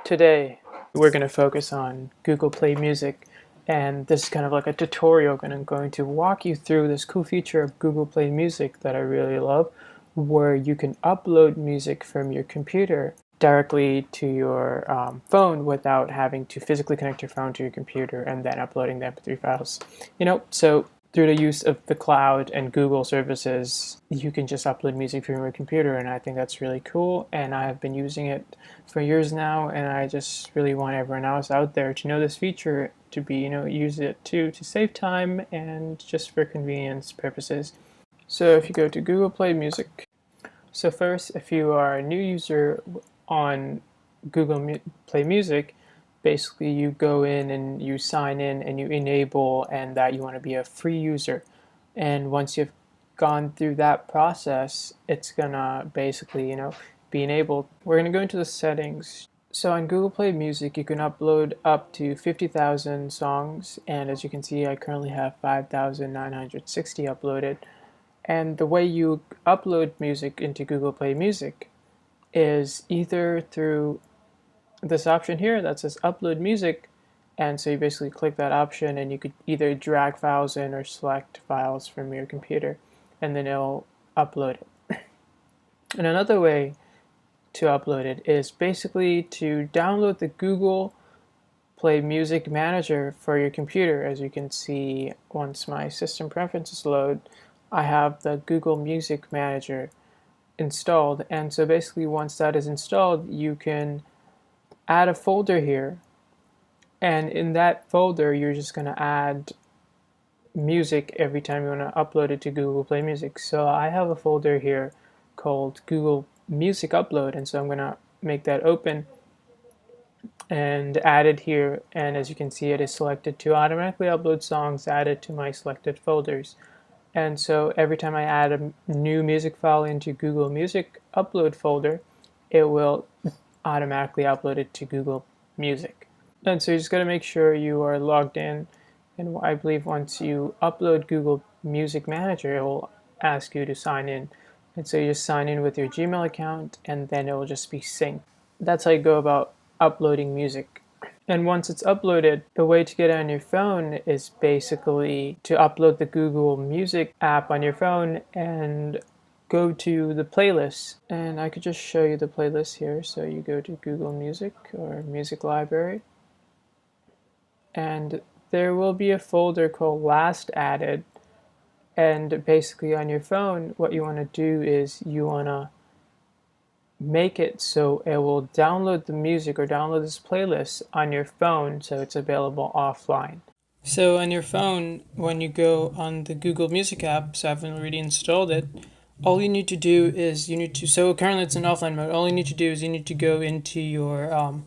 Today we're going to focus on Google Play Music, and this is kind of like a tutorial, and I'm going to walk you through this cool feature of Google Play Music that I really love, where you can upload music from your computer directly to your phone without having to physically connect your phone to your computer and then uploading the MP3 files. So through the use of the cloud and Google services, you can just upload music from your computer, and I think that's really cool, and I've been using it for years now, and I just really want everyone else out there to know this feature, to be, use it too, to save time and just for convenience purposes. So if you go to Google Play Music, so first, if you are a new user on Google Play Music, basically you go in and you sign in and you enable and that you want to be a free user. And once you've gone through that process, it's gonna basically, be enabled. We're gonna go into the settings. So on Google Play Music, you can upload up to 50,000 songs, and as you can see, I currently have 5,960 uploaded. And the way you upload music into Google Play Music is either through this option here that says upload music, and so you basically click that option and you could either drag files in or select files from your computer, and then it'll upload it. And another way to upload it is basically to download the Google Play Music Manager for your computer. As you can see, once my system preferences load, I have the Google Music Manager installed, and so basically once that is installed, you can add a folder here, and in that folder you're just going to add music every time you want to upload it to Google Play Music. So I have a folder here called Google Music Upload, and so I'm going to make that open and add it here, and as you can see, it is selected to automatically upload songs added to my selected folders. And so every time I add a new music file into Google Music Upload folder, it will automatically upload it to Google Music. And so you just got to make sure you are logged in, and I believe once you upload Google Music Manager, it will ask you to sign in. And so you just sign in with your Gmail account, and then it will just be synced. That's how you go about uploading music. And once it's uploaded, the way to get it on your phone is basically to upload the Google Music app on your phone and go to the playlist. And I could just show you the playlist here. So you go to Google Music or Music Library, and there will be a folder called Last Added. And basically on your phone, what you want to do is you want to make it so it will download the music or download this playlist on your phone so it's available offline. So on your phone, when you go on the Google Music app, so I've already installed it, all you need to do is so currently it's in offline mode, all you need to do is you need to go into your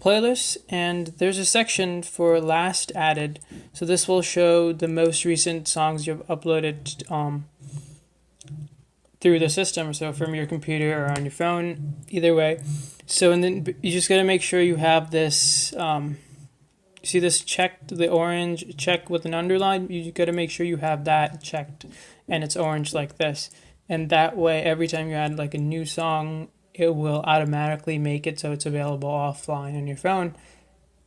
playlist, and there's a section for Last Added. So this will show the most recent songs you've uploaded through the system, so from your computer or on your phone, either way. So, and then you just got to make sure you have this, see this checked, the orange check with an underline, you got to make sure you have that checked and it's orange like this. And that way, every time you add like a new song, it will automatically make it so it's available offline on your phone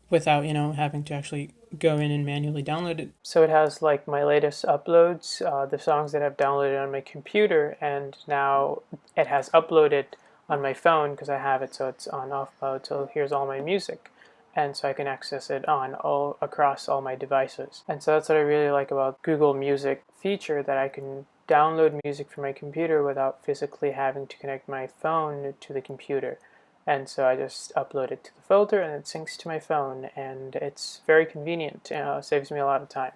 without, having to actually go in and manually download it. So it has like my latest uploads, the songs that I've downloaded on my computer, and now it has uploaded on my phone because I have it so it's on off mode. So here's all my music, and so I can access it across all my devices. And so that's what I really like about Google Music feature, that I can download music from my computer without physically having to connect my phone to the computer. And so I just upload it to the folder and it syncs to my phone, and it's very convenient. It saves me a lot of time.